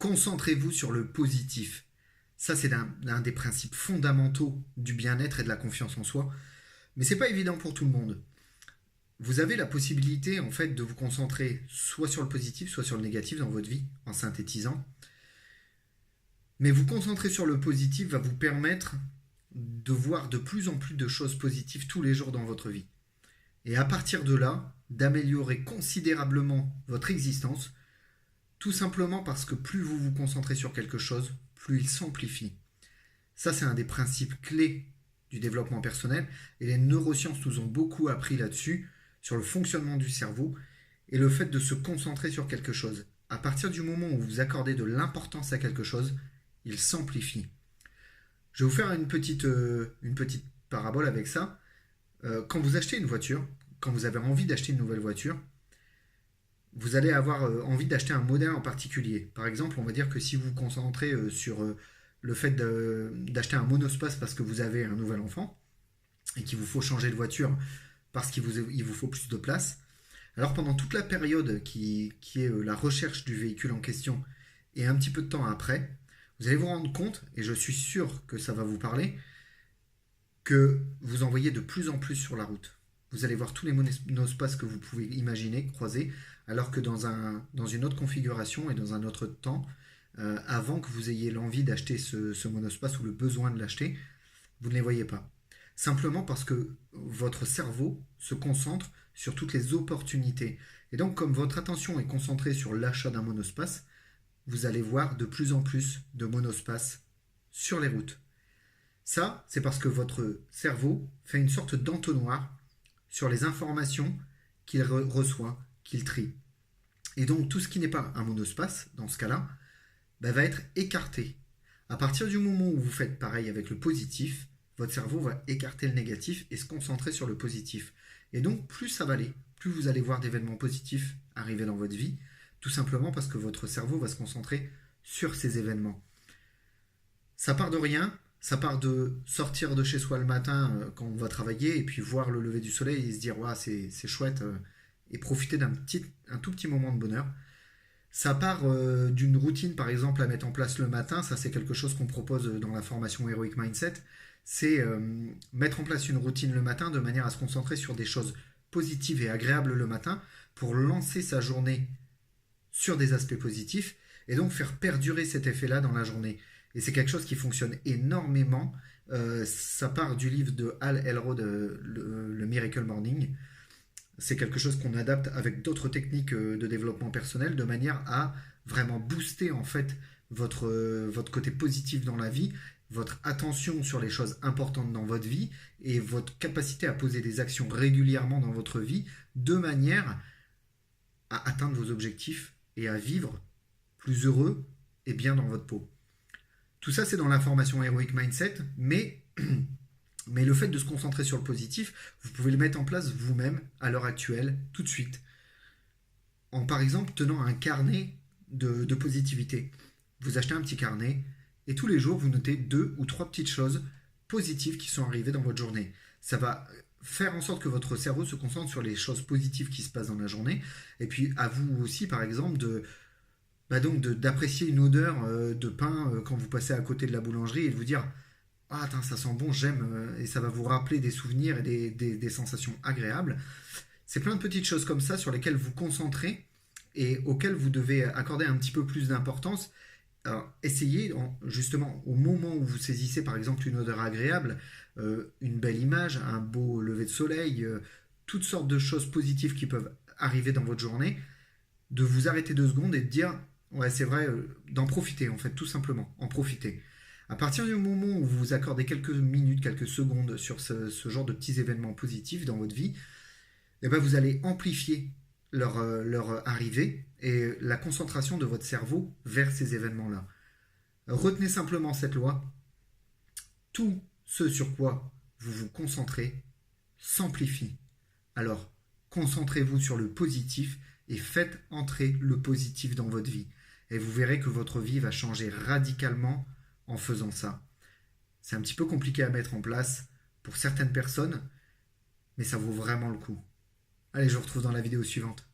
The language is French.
Concentrez-vous sur le positif. Ça, c'est l'un des principes fondamentaux du bien-être et de la confiance en soi. Mais c'est pas évident pour tout le monde. Vous avez la possibilité, en fait, de vous concentrer soit sur le positif, soit sur le négatif dans votre vie, en synthétisant. Mais vous concentrer sur le positif va vous permettre de voir de plus en plus de choses positives tous les jours dans votre vie. Et à partir de là, d'améliorer considérablement votre existence, tout simplement parce que plus vous vous concentrez sur quelque chose, plus il s'amplifie. Ça, c'est un des principes clés du développement personnel. Et les neurosciences nous ont beaucoup appris là-dessus, sur le fonctionnement du cerveau et le fait de se concentrer sur quelque chose. À partir du moment où vous accordez de l'importance à quelque chose, il s'amplifie. Je vais vous faire une petite parabole avec ça. Quand vous achetez une voiture, quand vous avez envie d'acheter une nouvelle voiture, vous allez avoir envie d'acheter un modèle en particulier. Par exemple, on va dire que si vous vous concentrez sur le fait d'acheter un monospace parce que vous avez un nouvel enfant et qu'il vous faut changer de voiture parce qu'il vous faut plus de place, alors pendant toute la période qui est la recherche du véhicule en question et un petit peu de temps après, vous allez vous rendre compte, et je suis sûr que ça va vous parler, que vous en voyez de plus en plus sur la route. Vous allez voir tous les monospaces que vous pouvez imaginer, croiser, alors que dans une autre configuration et dans un autre temps, avant que vous ayez l'envie d'acheter ce monospace ou le besoin de l'acheter, vous ne les voyez pas. Simplement parce que votre cerveau se concentre sur toutes les opportunités. Et donc, comme votre attention est concentrée sur l'achat d'un monospace, vous allez voir de plus en plus de monospaces sur les routes. Ça, c'est parce que votre cerveau fait une sorte d'entonnoir sur les informations qu'il reçoit, qu'il trie. Et donc, tout ce qui n'est pas un monospace, dans ce cas-là, va être écarté. À partir du moment où vous faites pareil avec le positif, votre cerveau va écarter le négatif et se concentrer sur le positif. Et donc, plus ça va aller, plus vous allez voir d'événements positifs arriver dans votre vie, tout simplement parce que votre cerveau va se concentrer sur ces événements. Ça part de rien, ça part de sortir de chez soi le matin quand on va travailler et puis voir le lever du soleil et se dire ouais, c'est chouette et profiter un tout petit moment de bonheur. Ça part d'une routine par exemple à mettre en place le matin, ça c'est quelque chose qu'on propose dans la formation Heroic Mindset, c'est mettre en place une routine le matin de manière à se concentrer sur des choses positives et agréables le matin pour lancer sa journée sur des aspects positifs et donc faire perdurer cet effet-là dans la journée. Et c'est quelque chose qui fonctionne énormément. Ça part du livre de Hal Elrod, le Miracle Morning. C'est quelque chose qu'on adapte avec d'autres techniques de développement personnel de manière à vraiment booster en fait votre côté positif dans la vie, votre attention sur les choses importantes dans votre vie et votre capacité à poser des actions régulièrement dans votre vie de manière à atteindre vos objectifs et à vivre plus heureux et bien dans votre peau. Tout ça, c'est dans la formation Heroic Mindset, mais le fait de se concentrer sur le positif, vous pouvez le mettre en place vous-même à l'heure actuelle, tout de suite, en par exemple tenant un carnet de positivité. Vous achetez un petit carnet et tous les jours, vous notez 2 ou 3 petites choses positives qui sont arrivées dans votre journée. Ça va faire en sorte que votre cerveau se concentre sur les choses positives qui se passent dans la journée. Et puis à vous aussi, par exemple, d'apprécier une odeur de pain quand vous passez à côté de la boulangerie et de vous dire ah, attends, ça sent bon, j'aime, et ça va vous rappeler des souvenirs et des sensations agréables. C'est plein de petites choses comme ça sur lesquelles vous concentrez et auxquelles vous devez accorder un petit peu plus d'importance. Alors, essayez, justement, au moment où vous saisissez par exemple une odeur agréable, une belle image, un beau lever de soleil, toutes sortes de choses positives qui peuvent arriver dans votre journée, de vous arrêter 2 secondes et de dire ouais, c'est vrai, d'en profiter en fait, tout simplement, en profiter. À partir du moment où vous vous accordez quelques minutes, quelques secondes sur ce genre de petits événements positifs dans votre vie, eh ben vous allez amplifier leur arrivée et la concentration de votre cerveau vers ces événements-là. Retenez simplement cette loi. Tout ce sur quoi vous vous concentrez s'amplifie. Alors, concentrez-vous sur le positif et faites entrer le positif dans votre vie. Et vous verrez que votre vie va changer radicalement en faisant ça. C'est un petit peu compliqué à mettre en place pour certaines personnes, mais ça vaut vraiment le coup. Allez, je vous retrouve dans la vidéo suivante.